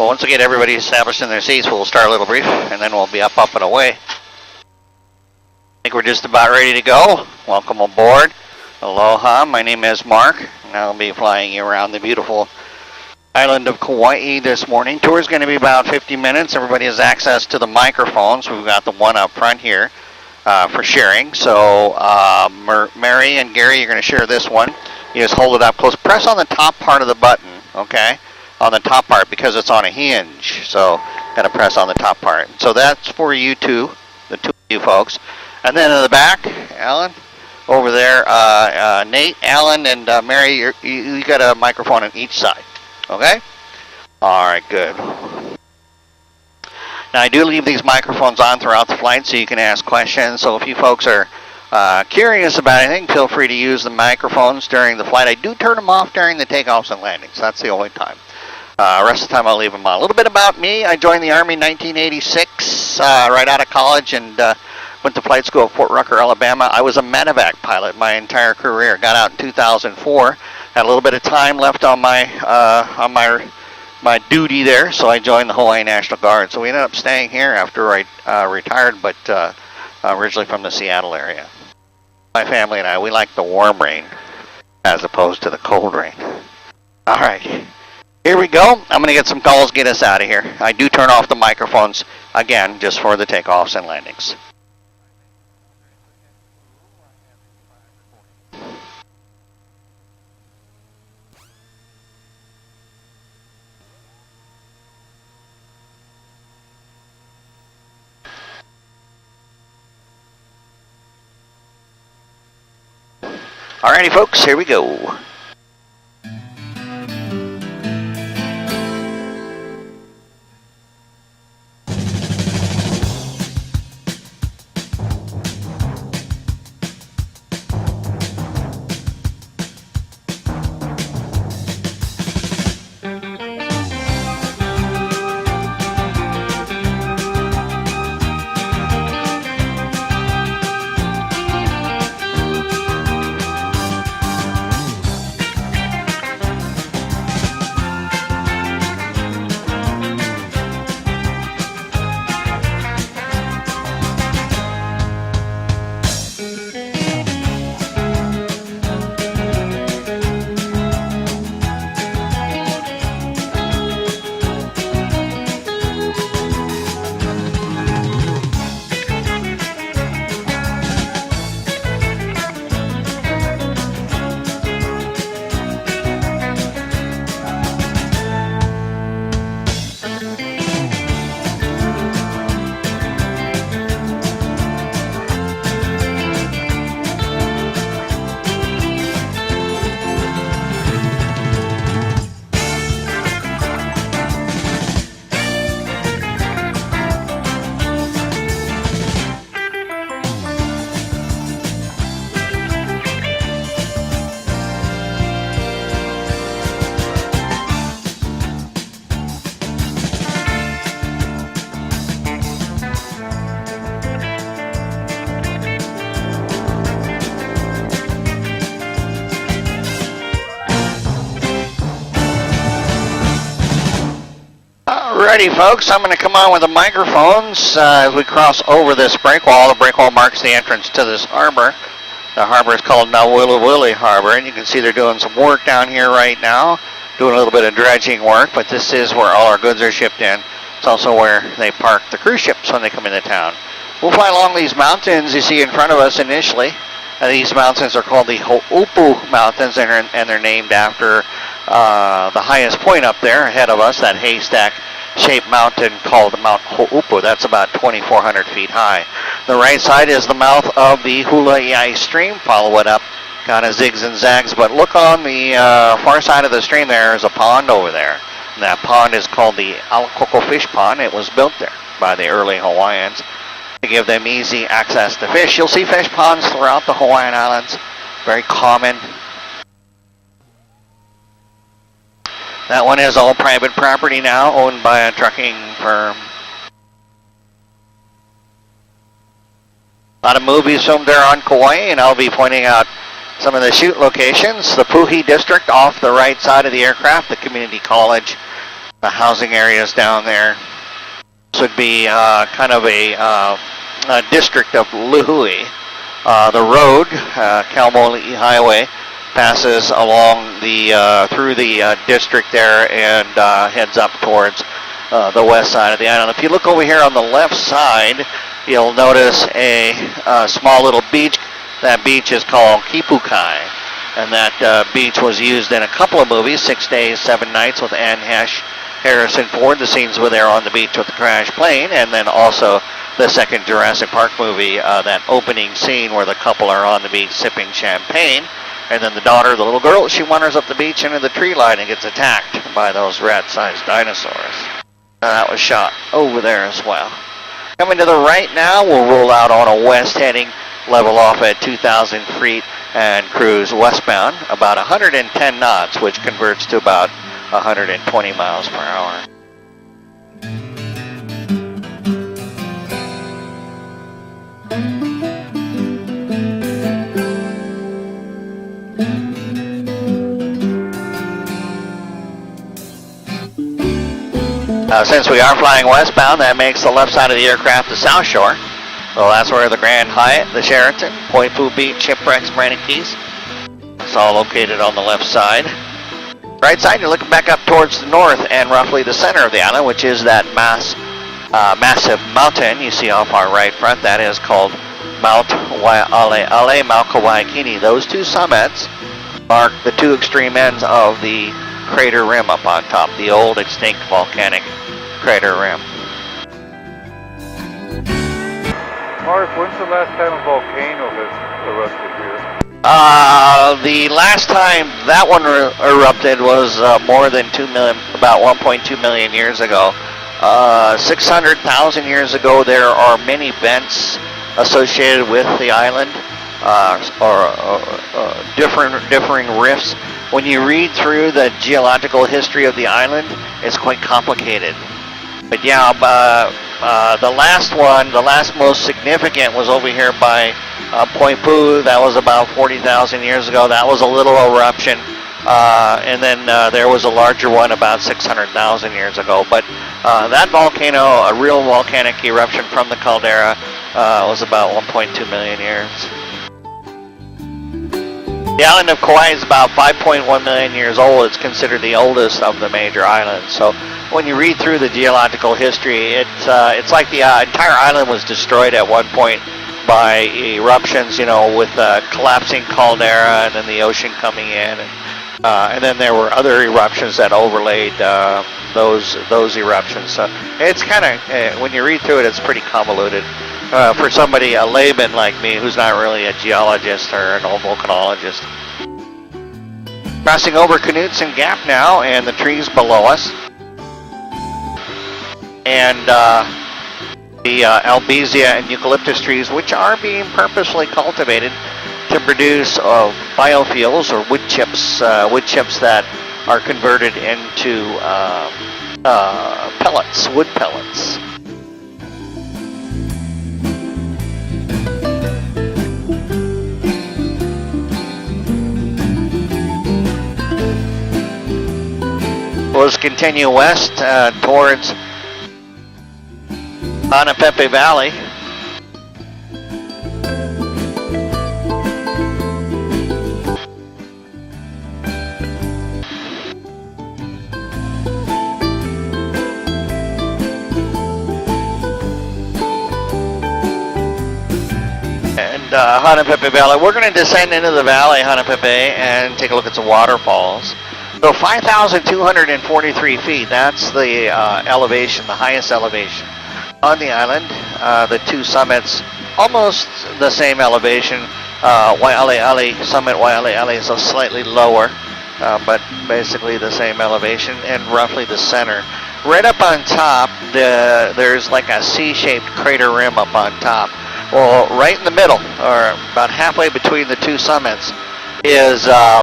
Well, once we get everybody established in their seats, we'll start a little brief, and then we'll be up and away. I think we're just about ready to go. Welcome aboard. Aloha, my name is Mark, and I'll be flying you around the beautiful island of Kauai this morning. Tour is going to be about 50 minutes. Everybody has access to the microphones. We've got the one up front here for sharing. So Mary and Gary, you're going to share this one. You just hold it up close. Press on the top part of the button, okay? On the top part because it's on a hinge. So got to press on the top part. So that's for you two, the two of you folks. And then in the back, Alan, over there, Nate, Alan, and Mary, you got a microphone on each side. Okay? All right, good. Now, I do leave these microphones on throughout the flight so you can ask questions. So if you folks are curious about anything, feel free to use the microphones during the flight. I do turn them off during the takeoffs and landings. That's the only time. Rest of the time, I'll leave them on. A little bit about me. I joined the Army in 1986, right out of college, and went to flight school at Fort Rucker, Alabama. I was a medevac pilot my entire career. Got out in 2004. Had a little bit of time left on my duty there, so I joined the Hawaii National Guard. So we ended up staying here after I retired, but originally from the Seattle area. My family and I, we like the warm rain as opposed to the cold rain. All right, here we go. I'm going to get some calls, get us out of here. I do turn off the microphones, again, just for the takeoffs and landings. Alrighty, folks, here we go. Alrighty, folks, I'm going to come on with the microphones as we cross over this break wall. The break wall marks the entrance to this harbor. The harbor is called Nauwiliwili Harbor, and you can see they're doing some work down here right now, doing a little bit of dredging work, but this is where all our goods are shipped in. It's also where they park the cruise ships when they come into town. We'll fly along these mountains you see in front of us initially. These mountains are called the Ho'upu Mountains, and they're named after the highest point up there ahead of us, that haystack-shaped mountain called Mount Ho'upu. That's about 2,400 feet high. The right side is the mouth of the Hulai'i stream. Follow it up, kind of zigs and zags, but look on the far side of the stream. There is a pond over there. And that pond is called the Alakoko Fish Pond. It was built there by the early Hawaiians to give them easy access to fish. You'll see fish ponds throughout the Hawaiian Islands. Very common. That one is all private property now, owned by a trucking firm. A lot of movies filmed there on Kauai, and I'll be pointing out some of the shoot locations. The Puhi District off the right side of the aircraft, the community college the housing areas down there. This would be kind of a district of Lihue. The road, Kauai Highway, passes along the through the district there and heads up towards the west side of the island. If you look over here on the left side, you'll notice a small little beach. That beach is called Kipukai, and that beach was used in a couple of movies, 6 Days, 7 Nights with Anne Harrison Ford. The scenes were there on the beach with the crash plane, and then also the second Jurassic Park movie, that opening scene where the couple are on the beach sipping champagne, and then the daughter, the little girl, she wanders up the beach into the tree line and gets attacked by those rat-sized dinosaurs. That was shot over there as well. Coming to the right now, we'll roll out on a west heading, level off at 2,000 feet, and cruise westbound about 110 knots, which converts to about 120 miles per hour. Since we are flying westbound, that makes the left side of the aircraft the South Shore. So that's where the Grand Hyatt, the Sheraton, Poipu Beach, Shipwrecks, Granite Keys. It's all located on the left side. Right side, you're looking back up towards the north and roughly the center of the island, which is that massive mountain you see off our right front. That is called Mount Waialeale, Mount Kauai. Those two summits mark the two extreme ends of the crater rim up on top, the old extinct volcanic crater rim. Mark, when's the last time a volcano has erupted here? The last time that one erupted was more than 2 million, about 1.2 million years ago. 600,000 years ago, there are many vents associated with the island, differing rifts. When you read through the geological history of the island, it's quite complicated. But yeah, the last one, the last most significant, was over here by Poipu. That was about 40,000 years ago. That was a little eruption. And then there was a larger one about 600,000 years ago. But that volcano, a real volcanic eruption from the caldera, was about 1.2 million years. The island of Kauai is about 5.1 million years old. It's considered the oldest of the major islands. So when you read through the geological history, it's like the entire island was destroyed at one point by eruptions, you know, with collapsing caldera and then the ocean coming in. And then there were other eruptions that overlaid those eruptions. So it's kind of, when you read through it, it's pretty convoluted. For somebody, a layman like me, who's not really a geologist or an old volcanologist. Crossing over Knutson Gap now, and the trees below us. And the albizia and eucalyptus trees, which are being purposely cultivated to produce biofuels or wood chips that are converted into pellets, wood pellets. Let's continue west towards Anapepe Valley. And Anapepe Valley, we're going to descend into the valley, Anapepe, and take a look at some waterfalls. So 5,243 feet, that's the elevation, the highest elevation on the island. The two summits, almost the same elevation. Waialeale, summit Waialeale is slightly lower, but basically the same elevation, and roughly the center. Right up on top, there's like a C-shaped crater rim up on top. Well, right in the middle, or about halfway between the two summits, is